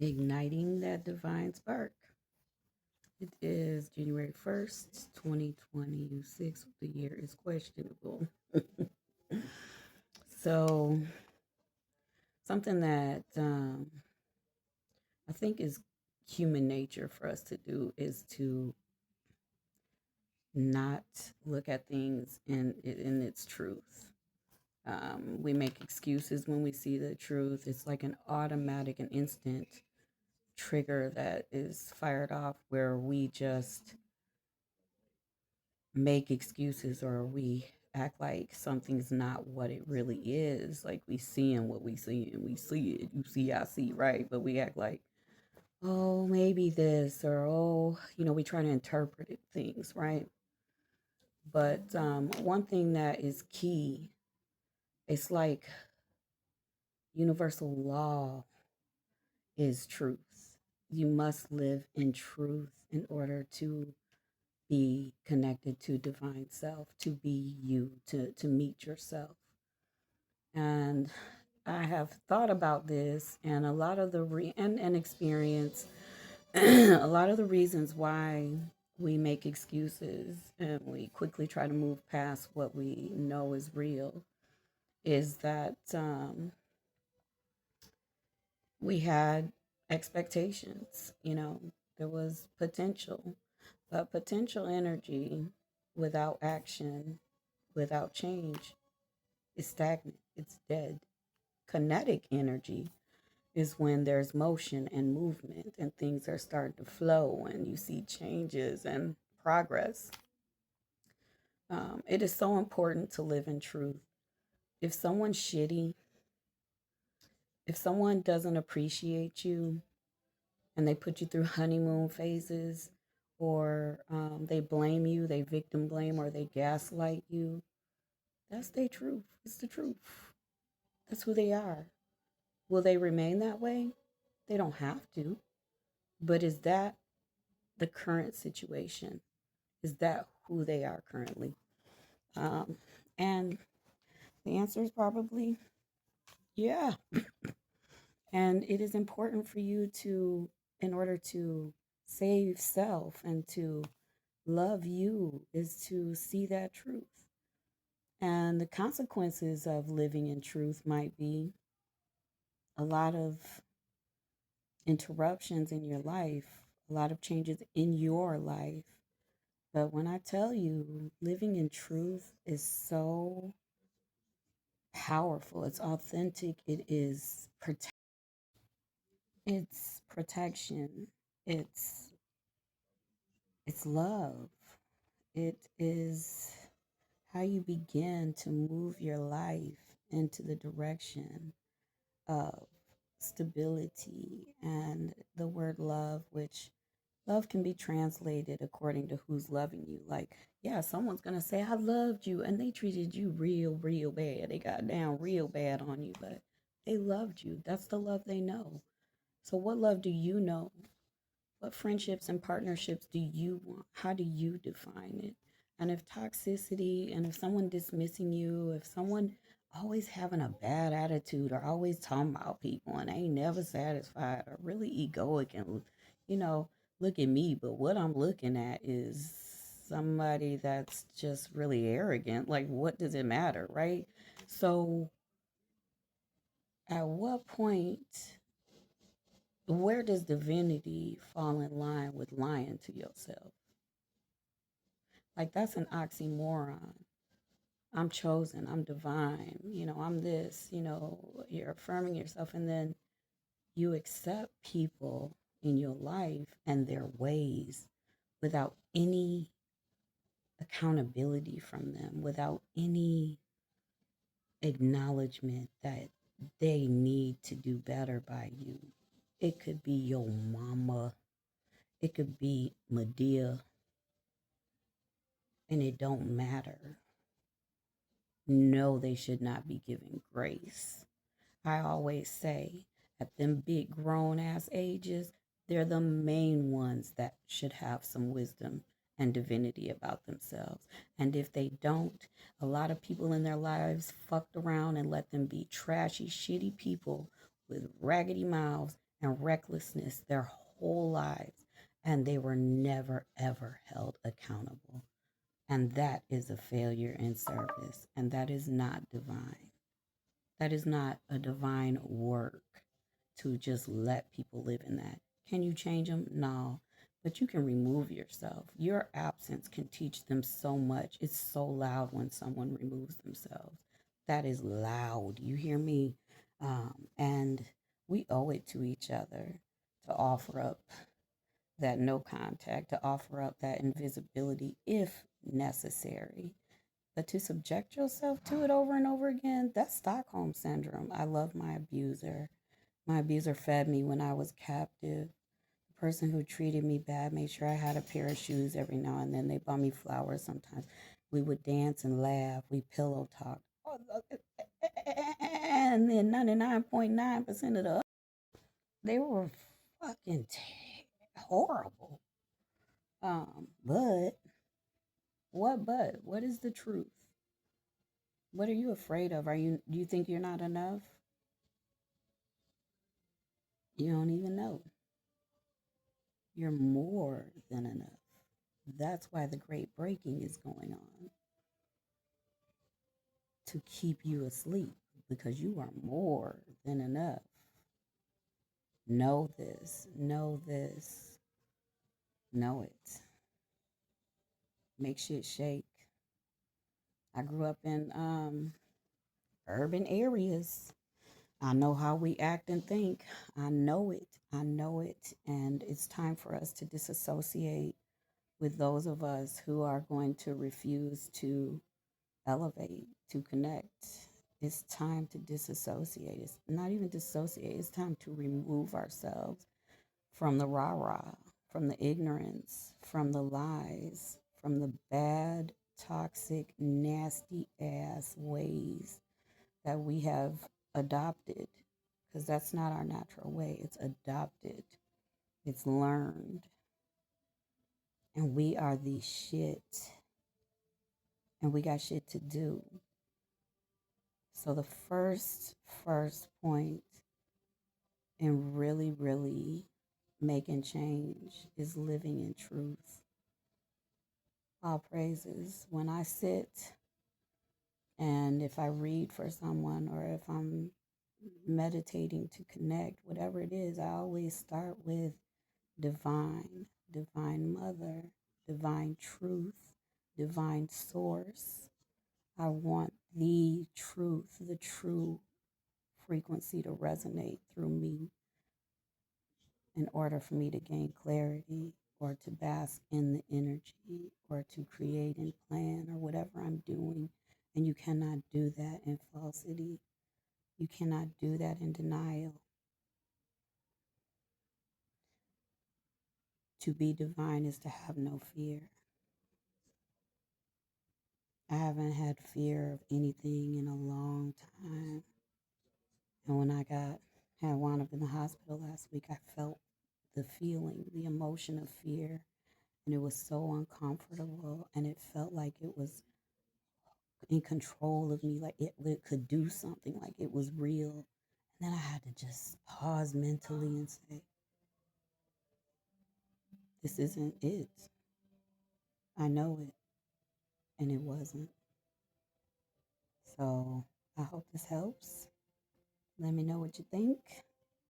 Igniting that divine spark. It is January 1st, 2026. The year is questionable. So, something that I think is human nature for us to do is to not look at things in its truth. We make excuses when we see the truth. It's like an automatic and instant trigger that is fired off where we just make excuses or we act like something's not what it really is. Like we seeing what we see and we see it. You see, I see, right? But we act like, oh, maybe this or oh, we try to interpret things, right? But one thing that is key, it's like universal law is truth. You must live in truth in order to be connected to divine self, to be you, to meet yourself. And I have thought about this and a lot of the and experience a lot of the reasons why we make excuses and we quickly try to move past what we know is real is that we had expectations, there was potential, but potential energy without action, without change, is stagnant, it's dead. Kinetic energy is when there's motion and movement and things are starting to flow and you see changes and progress. It is so important to live in truth. If someone's shitty, if someone doesn't appreciate you and they put you through honeymoon phases, or they blame you, they victim blame, or they gaslight you, that's their truth. It's the truth. That's who they are. Will they remain that way? They don't have to. But is that the current situation? Is that who they are currently? Um, and the answer is probably yeah. And it is important for you to, in order to save self and to love you, is to see that truth. And the consequences of living in truth might be a lot of interruptions in your life, a lot of changes in your life. But when I tell you, living in truth is so powerful, it's authentic, it's protection, it's it's love. It is how you begin to move your life into the direction of stability and the word love, which love can be translated according to who's loving you. Like, yeah, someone's going to say, I loved you, and they treated you real, real bad. They got down real bad on you, but they loved you. That's the love they know. So, what love do you know? What friendships and partnerships do you want? How do you define it? And if toxicity and if someone dismissing you, if someone always having a bad attitude or always talking about people and ain't never satisfied or really egoic and, you know, look at me, but what I'm looking at is somebody that's just really arrogant. Like, what does it matter, right? So, at what point, where does divinity fall in line with lying to yourself? Like, that's an oxymoron. I'm chosen, I'm divine, I'm this, you're affirming yourself, and then you accept people in your life and their ways without any accountability from them, without any acknowledgement that they need to do better by you. It could be your mama, it could be Medea, and it don't matter. No, they should not be given grace. I always say, at them big grown ass ages, they're the main ones that should have some wisdom and divinity about themselves. And if they don't, a lot of people in their lives fucked around and let them be trashy, shitty people with raggedy mouths and recklessness their whole lives, and they were never, ever held accountable. And that is a failure in service, and that is not divine. That is not a divine work to just let people live in that. Can you change them? No. But you can remove yourself. Your absence can teach them so much. It's so loud when someone removes themselves. That is loud. You hear me? And we owe it to each other to offer up that no contact, to offer up that invisibility if necessary. But to subject yourself to it over and over again, that's Stockholm syndrome. I love my abuser. My abuser fed me when I was captive. The person who treated me bad made sure I had a pair of shoes every now and then. They bought me flowers sometimes. We would dance and laugh. We pillow talked. And then 99.9% of the others, they were fucking horrible. But what? But what is the truth? What are you afraid of? Do you think you're not enough? You don't even know. You're more than enough. That's why the great breaking is going on, to keep you asleep, because you are more than enough. Know this, know this, know it. Make shit shake. I grew up in urban areas. I know how we act and think. I know it. I know it. And it's time for us to disassociate with those of us who are going to refuse to elevate, to connect. It's time to disassociate. It's not even dissociate. It's time to remove ourselves from the rah rah, from the ignorance, from the lies, from the bad, toxic, nasty ass ways that we have adopted. Because that's not our natural way. It's adopted, it's learned. And we are the shit. And we got shit to do. So the first point in really making change is living in truth. All praises. When I sit and if I read for someone or if I'm meditating to connect, whatever it is, I always start with divine, divine mother, divine truth, divine source. I want the truth, the true frequency to resonate through me in order for me to gain clarity or to bask in the energy or to create and plan or whatever I'm doing. And you cannot do that in falsity. You cannot do that in denial. To be divine is to have no fear. I haven't had fear of anything in a long time. And when I had wound up in the hospital last week, I felt the feeling, the emotion of fear. And it was so uncomfortable. And it felt like it was in control of me, like it could do something, like it was real. And then I had to just pause mentally and say, this isn't it. I know it. And it wasn't. So I hope this helps. Let me know what you think.